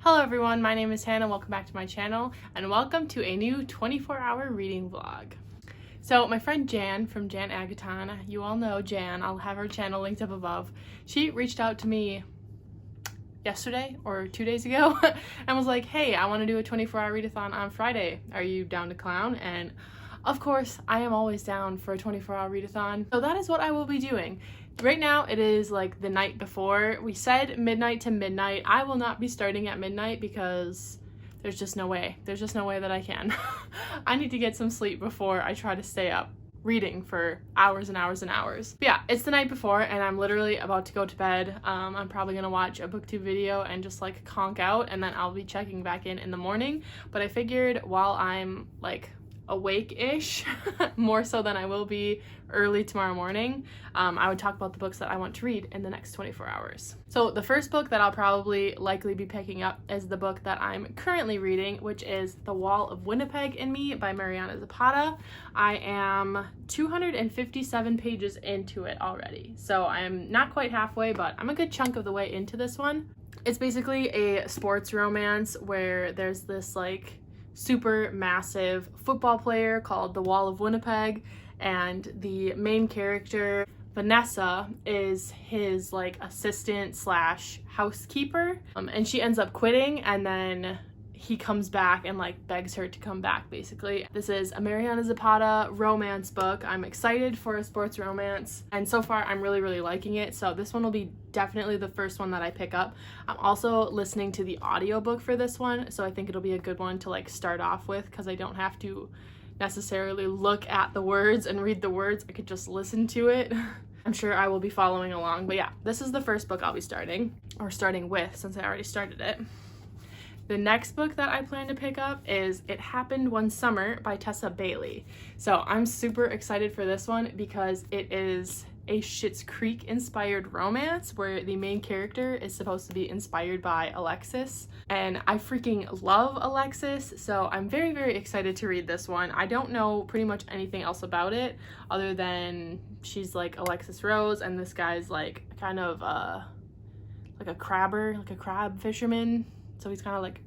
Hello everyone, my name is Hannah, welcome back to my channel, and welcome to a new 24-hour reading vlog. So my friend Jan from Readathon, you all know Jan, I'll have her channel linked up above, she reached out to me yesterday or 2 days ago and was like, hey, I want to do a 24-hour readathon on Friday. Are you down to clown? And of course, I am always down for a 24-hour readathon. So that is what I will be doing. Right now, it is like the night before. We said midnight to midnight. I will not be starting at midnight because there's just no way. There's just no way that I can. I need to get some sleep before I try to stay up reading for hours and hours and hours. But yeah, it's the night before and I'm literally about to go to bed. I'm probably gonna watch a booktube video and just like conk out, and then I'll be checking back in the morning. But I figured while I'm like awake-ish, more so than I will be early tomorrow morning, I would talk about the books that I want to read in the next 24 hours. So the first book that I'll probably likely be picking up is the book that I'm currently reading, which is The Wall of Winnipeg in Me by Mariana Zapata. I am 257 pages into it already, so I'm not quite halfway, but I'm a good chunk of the way into this one. It's basically a sports romance where there's this like super massive football player called the Wall of Winnipeg, and the main character Vanessa is his like assistant slash housekeeper, and she ends up quitting, and then he comes back and like begs her to come back basically. This is a Mariana Zapata romance book. I'm excited for a sports romance, and so far I'm really liking it, so this one will be definitely the first one that I pick up. I'm also listening to the audiobook for this one, so I think it'll be a good one to like start off with because I don't have to necessarily look at the words and read the words. I could just listen to it. I'm sure I will be following along, but yeah, this is the first book I'll be starting with since I already started it. The next book that I plan to pick up is It Happened One Summer by Tessa Bailey. So I'm super excited for this one because it is a Schitt's Creek inspired romance where the main character is supposed to be inspired by Alexis, and I freaking love Alexis, so I'm very excited to read this one. I don't know pretty much anything else about it other than she's like Alexis Rose and this guy's like kind of like a crabber, like a crab fisherman. So he's kind of like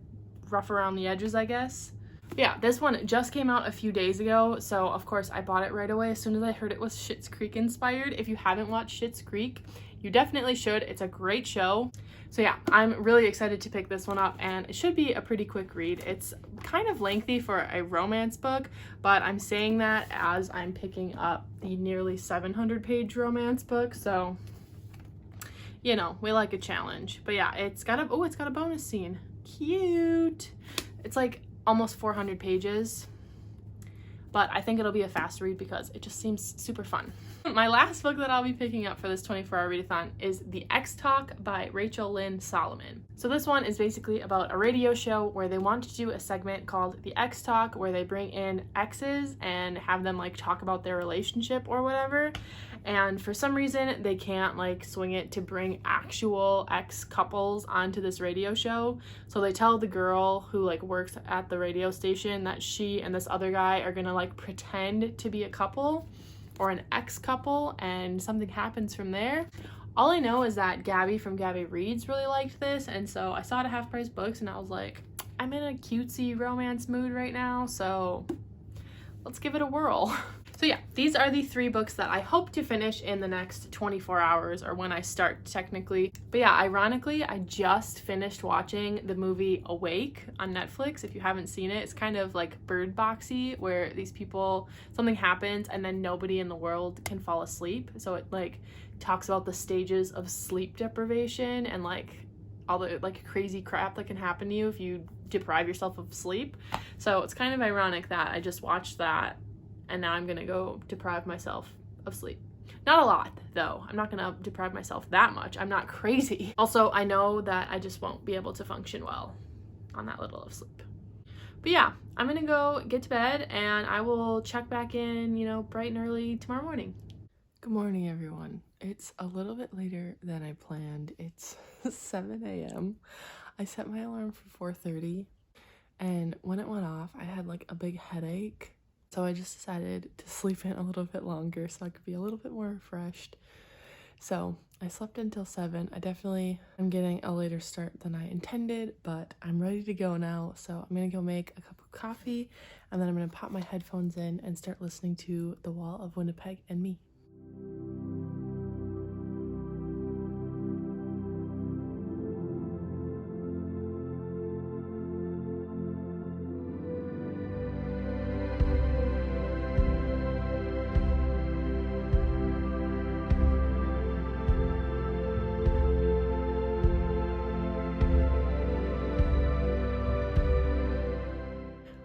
rough around the edges, I guess. Yeah, this one just came out a few days ago, so of course I bought it right away as soon as I heard it was Schitt's Creek inspired. If you haven't watched Schitt's Creek, you definitely should. It's a great show. So yeah, I'm really excited to pick this one up, and it should be a pretty quick read. It's kind of lengthy for a romance book, but I'm saying that as I'm picking up the nearly 700-page romance book, so you know, we like a challenge. But yeah, it's got a bonus scene. Cute. It's like almost 400 pages, but I think it'll be a fast read because it just seems super fun. My last book that I'll be picking up for this 24-hour readathon is The X Talk by Rachel Lynn Solomon. So this one is basically about a radio show where they want to do a segment called The X Talk, where they bring in exes and have them like talk about their relationship or whatever. And for some reason they can't like swing it to bring actual ex couples onto this radio show. So they tell the girl who like works at the radio station that she and this other guy are gonna like pretend to be a couple or an ex-couple, and something happens from there. All I know is that Gabby from Gabby Reads really liked this, and so I saw it at Half Price Books and I was like, I'm in a cutesy romance mood right now, so let's give it a whirl. So yeah, these are the 3 books that I hope to finish in the next 24 hours, or when I start technically. But yeah, ironically, I just finished watching the movie Awake on Netflix. If you haven't seen it, it's kind of like Bird Boxy, where these people, something happens and then nobody in the world can fall asleep. So it like talks about the stages of sleep deprivation and like all the like crazy crap that can happen to you if you deprive yourself of sleep. So it's kind of ironic that I just watched that and now I'm gonna go deprive myself of sleep. Not a lot, though. I'm not gonna deprive myself that much. I'm not crazy. Also, I know that I just won't be able to function well on that little of sleep. But yeah, I'm gonna go get to bed and I will check back in, you know, bright and early tomorrow morning. Good morning, everyone. It's a little bit later than I planned. It's 7 a.m. I set my alarm for 4:30, and when it went off, I had like a big headache. So I just decided to sleep in a little bit longer so I could be a little bit more refreshed So I slept until 7. I definitely am getting a later start than I intended, but I'm ready to go now. So I'm gonna go make a cup of coffee, and then I'm gonna pop my headphones in and start listening to The Wall of Winnipeg and Me.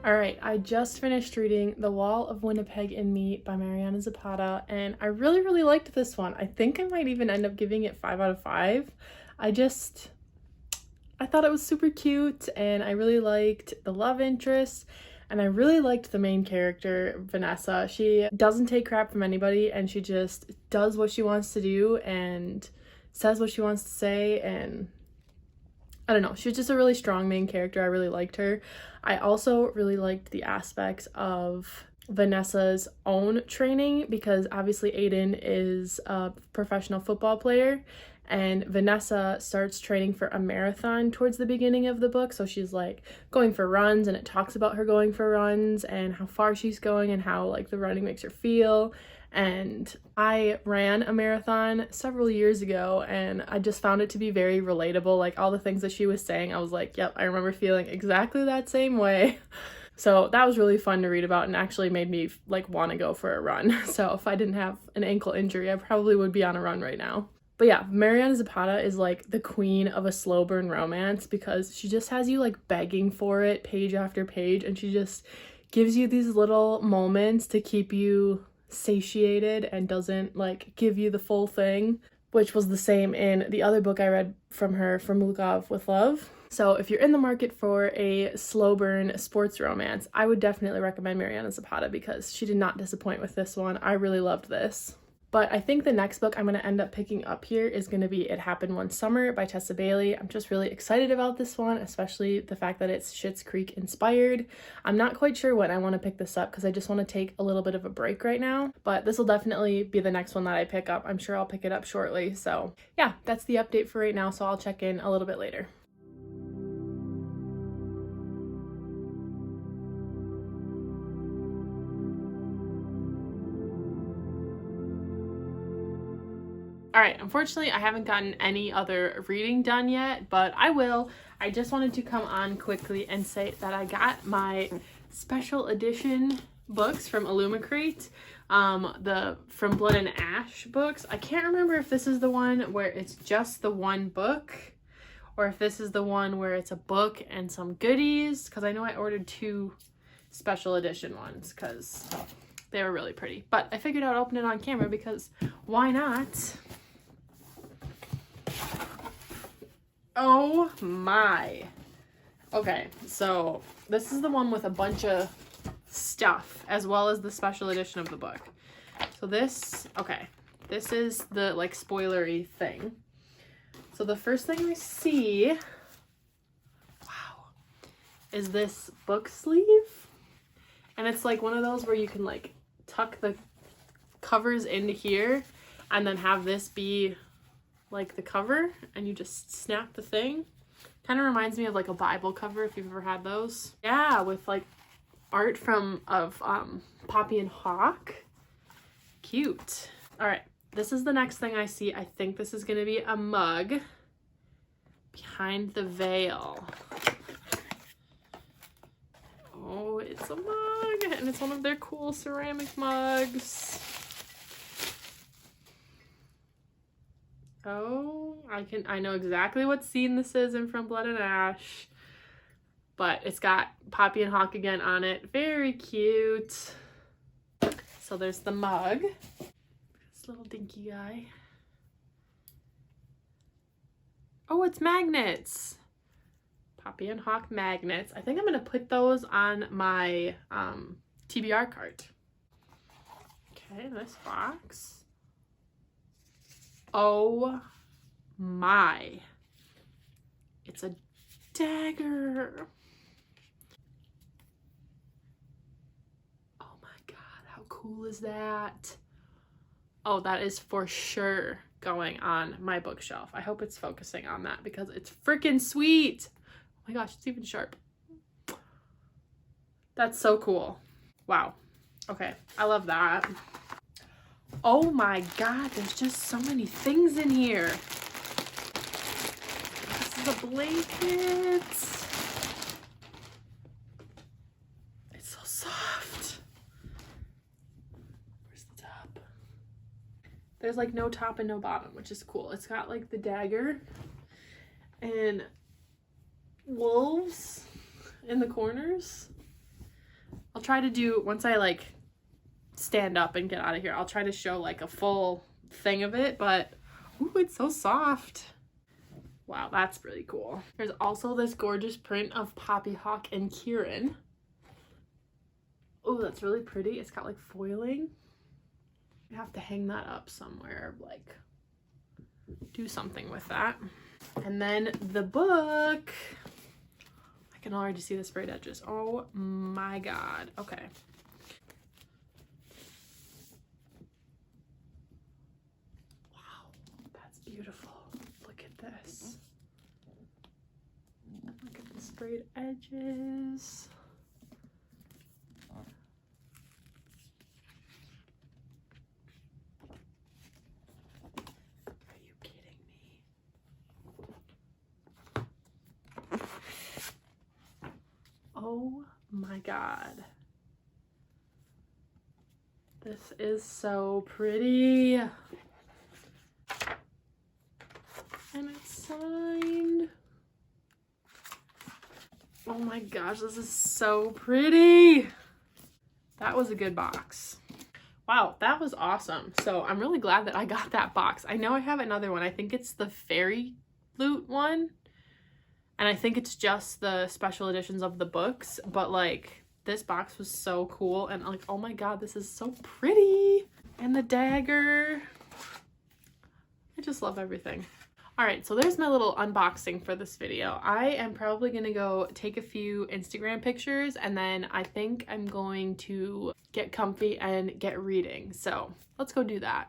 Alright, I just finished reading The Wall of Winnipeg and Me by Mariana Zapata, and I really liked this one. I think I might even end up giving it 5 out of 5. I thought it was super cute, and I really liked the love interest, and I really liked the main character, Vanessa. She doesn't take crap from anybody, and she just does what she wants to do and says what she wants to say, and I don't know, she was just a really strong main character. I really liked her. I also really liked the aspects of Vanessa's own training, because obviously Aiden is a professional football player, and Vanessa starts training for a marathon towards the beginning of the book. So she's like going for runs, and it talks about her going for runs and how far she's going and how like the running makes her feel. And I ran a marathon several years ago, and I just found it to be very relatable. Like all the things that she was saying, I was like, yep, I remember feeling exactly that same way. So that was really fun to read about, and actually made me like want to go for a run. So if I didn't have an ankle injury, I probably would be on a run right now. But yeah, Mariana Zapata is like the queen of a slow burn romance, because she just has you like begging for it page after page, and she just gives you these little moments to keep you satiated and doesn't like give you the full thing, which was the same in the other book I read from her, From Lugov with Love. So if you're in the market for a slow burn sports romance, I would definitely recommend Mariana Zapata, because she did not disappoint with this one. I really loved this. But I think the next book I'm going to end up picking up here is going to be It Happened One Summer by Tessa Bailey. I'm just really excited about this one, especially the fact that it's Schitt's Creek inspired. I'm not quite sure when I want to pick this up, because I just want to take a little bit of a break right now. But this will definitely be the next one that I pick up. I'm sure I'll pick it up shortly. So yeah, that's the update for right now. So I'll check in a little bit later. Alright, unfortunately I haven't gotten any other reading done yet, but I will. I just wanted to come on quickly and say that I got my special edition books from Illumicrate, the From Blood and Ash books. I can't remember if this is the one where it's just the one book, or if this is the one where it's a book and some goodies, because I know I ordered 2 special edition ones because they were really pretty. But I figured I'd open it on camera, because why not? Oh my. Okay, so this is the one with a bunch of stuff, as well as the special edition of the book. So this is the like spoilery thing. So the first thing I see, wow, is this book sleeve. And it's like one of those where you can like tuck the covers into here and then have this be like the cover, and you just snap the thing. Kind of reminds me of like a Bible cover, if you've ever had those. Yeah, with like art of Poppy and Hawk. Cute. All right, this is the next thing I see. I think this is gonna be a mug. Behind the Veil. Oh, it's a mug, and it's one of their cool ceramic mugs. Oh, I know exactly what scene this is in From Blood and Ash, but it's got Poppy and Hawk again on it. Very cute. So there's the mug. This little dinky guy. Oh, it's magnets. Poppy and Hawk magnets. I think I'm gonna put those on my TBR cart. Okay, this box. Oh my. It's a dagger. Oh my god, how cool is that? Oh, that is for sure going on my bookshelf. I hope it's focusing on that because it's freaking sweet. Oh my gosh, it's even sharp. That's so cool. Wow. Okay, I love that. Oh my god, there's just so many things in here. This is a blanket. It's so soft. Where's the top? There's like no top and no bottom, which is cool. It's got like the dagger and wolves in the corners. I'll try to do, once I like stand up and get out of here, I'll try to show like a full thing of it, but ooh, it's so soft. Wow, that's really cool. There's also this gorgeous print of Poppyhawk and Kieran. Oh, that's really pretty. It's got like foiling. I have to hang that up somewhere, like do something with that. And then the book. I can already see the sprayed edges. Oh my god. Okay. Wow, that's beautiful. Look at this. Look at the sprayed edges. Are you kidding me? Oh my god. This is so pretty. And it's signed. Oh my gosh, this is so pretty. That was a good box. Wow, that was awesome. So I'm really glad that I got that box. I know I have another one. I think it's the Fairy Loot one. And I think it's just the special editions of the books. But like, this box was so cool. And like, oh my god, this is so pretty. And the dagger. I just love everything. Alright, so there's my little unboxing for this video. I am probably going to go take a few Instagram pictures, and then I think I'm going to get comfy and get reading. So let's go do that.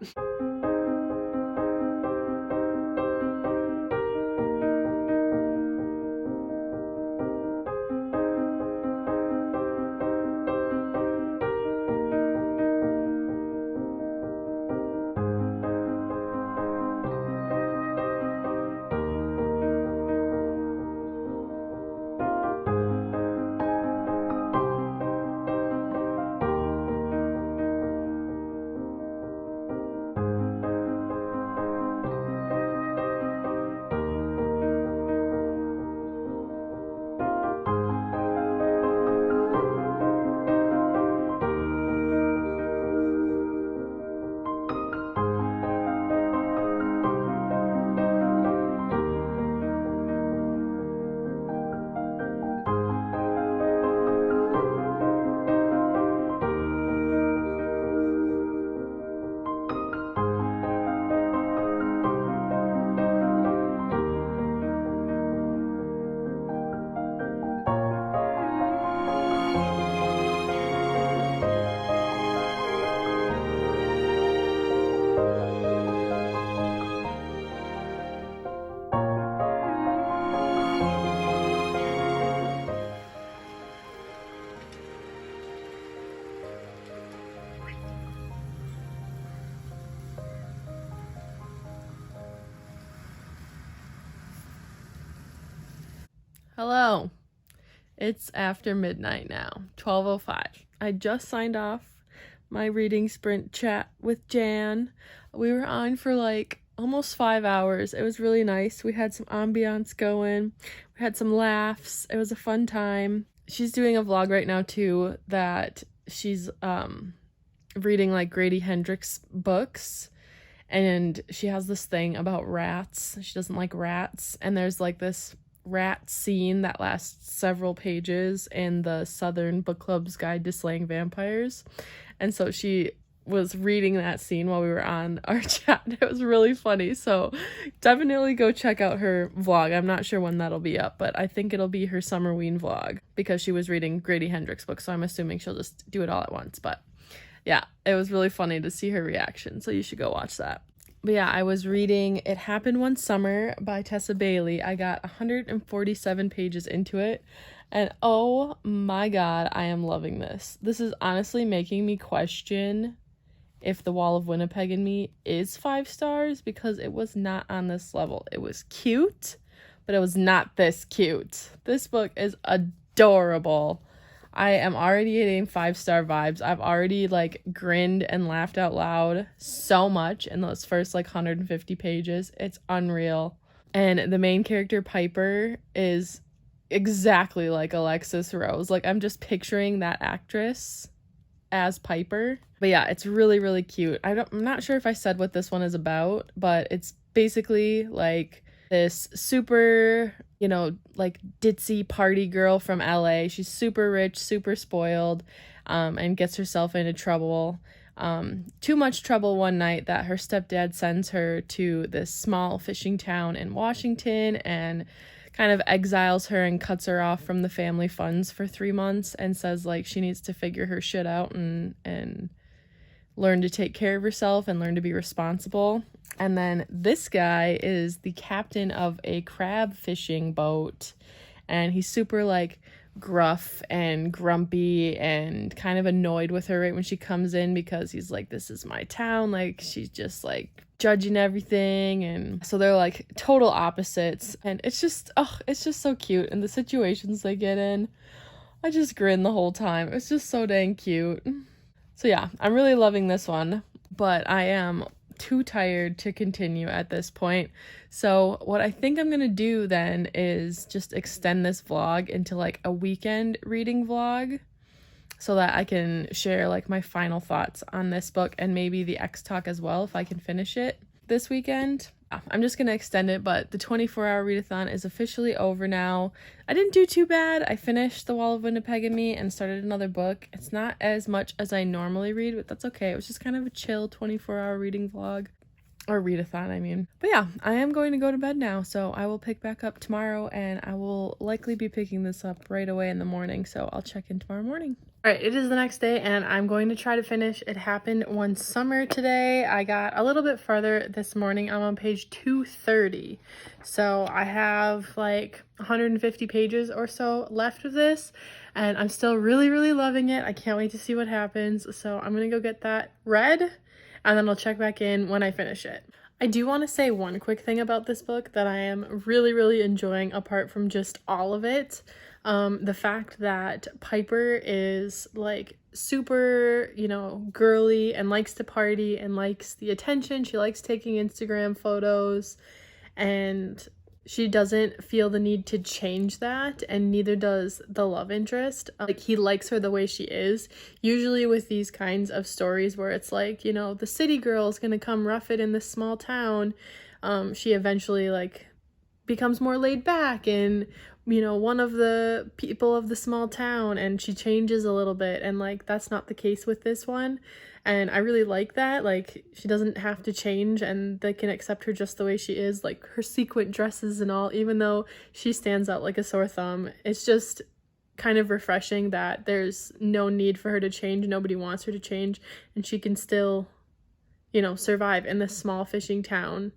Hello. It's after midnight now, 12:05. I just signed off my reading sprint chat with Jan. We were on for like almost 5 hours. It was really nice. We had some ambiance going. We had some laughs. It was a fun time. She's doing a vlog right now too that she's reading like Grady Hendrix books. And she has this thing about rats. She doesn't like rats. And there's like this rat scene that lasts several pages in the Southern Book Club's Guide to Slaying Vampires. And so she was reading that scene while we were on our chat. It was really funny. So definitely go check out her vlog. I'm not sure when that'll be up, but I think it'll be her Summerween vlog because she was reading Grady Hendrix books. So I'm assuming she'll just do it all at once. But yeah, it was really funny to see her reaction. So you should go watch that. But yeah, I was reading It Happened One Summer by Tessa Bailey. I got 147 pages into it, and oh my god, I am loving this. This is honestly making me question if The Wall of Winnipeg in me is 5 stars, because it was not on this level. It was cute, but it was not this cute. This book is adorable. I am already getting 5-star vibes. I've already like grinned and laughed out loud so much in those first like 150 pages. It's unreal. And the main character, Piper, is exactly like Alexis Rose. Like, I'm just picturing that actress as Piper. But yeah, it's really, really cute. I'm not sure if I said what this one is about, but it's basically like this super, you know, like ditzy party girl from LA. She's super rich, super spoiled, and gets herself into trouble. Too much trouble one night that her stepdad sends her to this small fishing town in Washington and kind of exiles her and cuts her off from the family funds for 3 months and says like she needs to figure her shit out and learn to take care of herself and learn to be responsible. And then this guy is the captain of a crab fishing boat, and he's super like gruff and grumpy and kind of annoyed with her right when she comes in, because he's like, this is my town, like she's just like judging everything. And so they're like total opposites, and it's just so cute. And the situations they get in, I just grin the whole time. It's just so dang cute. So yeah, I'm really loving this one, but I am too tired to continue at this point. So what I think I'm gonna do then is just extend this vlog into like a weekend reading vlog, so that I can share like my final thoughts on this book and maybe the X Talk as well if I can finish it this weekend. I'm just gonna extend it, but the 24-hour readathon is officially over now. I didn't do too bad. I finished The Wall of Winnipeg and Me and started another book. It's not as much as I normally read, but that's okay. It was just kind of a chill 24-hour reading vlog. Or readathon, I mean. But yeah, I am going to go to bed now, so I will pick back up tomorrow, and I will likely be picking this up right away in the morning, so I'll check in tomorrow morning. Alright, it is the next day, and I'm going to try to finish It Happened One Summer today. I got a little bit further this morning. I'm on page 230, so I have like 150 pages or so left of this, and I'm still really, really loving it. I can't wait to see what happens, so I'm gonna go get that read, and then I'll check back in when I finish it. I do want to say one quick thing about this book that I am really, really enjoying apart from just all of it. The fact that Piper is like super, you know, girly and likes to party and likes the attention. She likes taking Instagram photos, and she doesn't feel the need to change that, and neither does the love interest. Like, he likes her the way she is. Usually with these kinds of stories where it's like, you know, the city girl is gonna come rough it in this small town, she eventually like becomes more laid back and, you know, one of the people of the small town, and she changes a little bit, and like that's not the case with this one. And I really like that. Like, she doesn't have to change, and they can accept her just the way she is, like her sequin dresses and all, even though she stands out like a sore thumb. It's just kind of refreshing that there's no need for her to change. Nobody wants her to change, and she can still, you know, survive in this small fishing town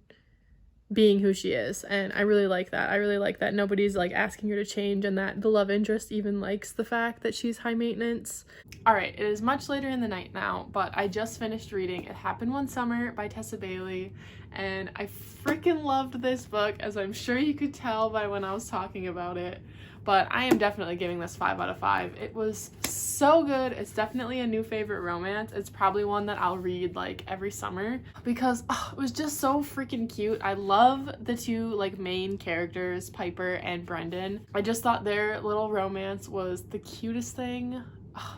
being who she is. And I really like that. I really like that nobody's like asking her to change, and that the love interest even likes the fact that she's high maintenance. All right, it is much later in the night now, but I just finished reading It Happened One Summer by Tessa Bailey, and I freaking loved this book, as I'm sure you could tell by when I was talking about it. But I am definitely giving this 5 out of 5. It was so good. It's definitely a new favorite romance. It's probably one that I'll read like every summer, because it was just so freaking cute. I love the two like main characters, Piper and Brendan. I just thought their little romance was the cutest thing.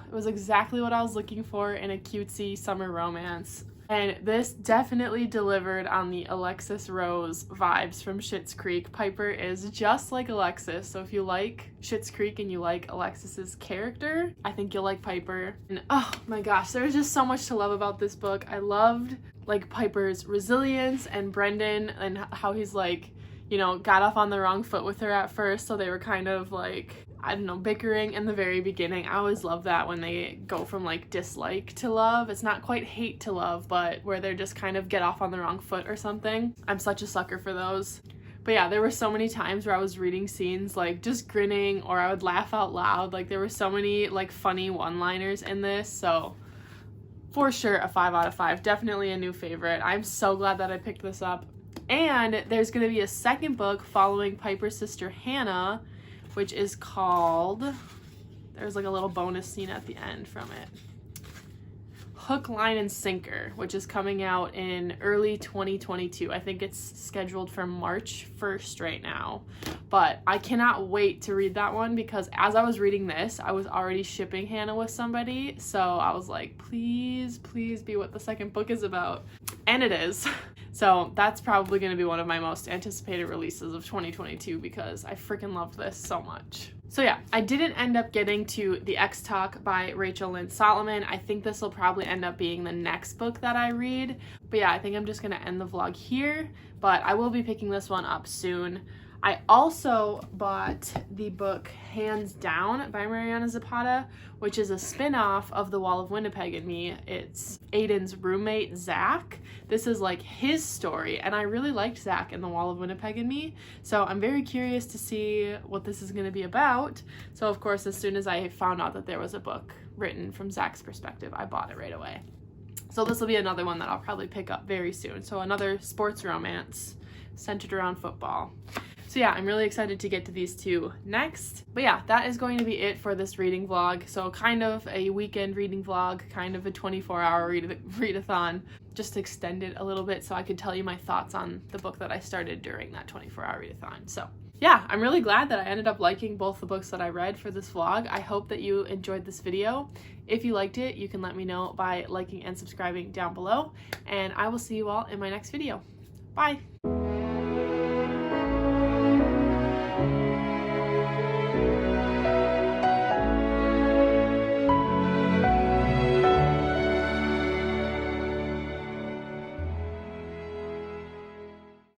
It was exactly what I was looking for in a cutesy summer romance. And this definitely delivered on the Alexis Rose vibes from Schitt's Creek. Piper is just like Alexis, so if you like Schitt's Creek and you like Alexis's character, I think you'll like Piper. And oh my gosh, there was just so much to love about this book. I loved like Piper's resilience, and Brendan, and how he's like, you know, got off on the wrong foot with her at first, so they were kind of like I don't know, bickering in the very beginning. I always love that when they go from like dislike to love. It's not quite hate to love, but where they're just kind of get off on the wrong foot or something. I'm such a sucker for those. But yeah, there were so many times where I was reading scenes like just grinning, or I would laugh out loud. Like there were so many like funny one-liners in this. So for sure a 5 out of 5. Definitely a new favorite. I'm so glad that I picked this up. And there's going to be a second book following Piper's sister Hannah, which is called, there's like a little bonus scene at the end from it, Hook, Line, and Sinker, which is coming out in early 2022. I think it's scheduled for March 1st right now. But I cannot wait to read that one, because as I was reading this, I was already shipping Hannah with somebody. So I was like, please, please be what the second book is about. And it is. So that's probably going to be one of my most anticipated releases of 2022, because I freaking loved this so much. So yeah, I didn't end up getting to The X Talk by Rachel Lynn Solomon. I think this will probably end up being the next book that I read. But yeah, I think I'm just going to end the vlog here, but I will be picking this one up soon. I also bought the book Hands Down by Mariana Zapata, which is a spin-off of The Wall of Winnipeg and Me. It's Aiden's roommate, Zach. This is like his story, and I really liked Zach in The Wall of Winnipeg and Me, so I'm very curious to see what this is going to be about. So of course, as soon as I found out that there was a book written from Zach's perspective, I bought it right away. So this will be another one that I'll probably pick up very soon. So another sports romance centered around football. So yeah, I'm really excited to get to these two next. But yeah, that is going to be it for this reading vlog. So kind of a weekend reading vlog, kind of a 24-hour readathon. Just extend it a little bit so I could tell you my thoughts on the book that I started during that 24-hour readathon. So yeah, I'm really glad that I ended up liking both the books that I read for this vlog. I hope that you enjoyed this video. If you liked it, you can let me know by liking and subscribing down below. And I will see you all in my next video. Bye!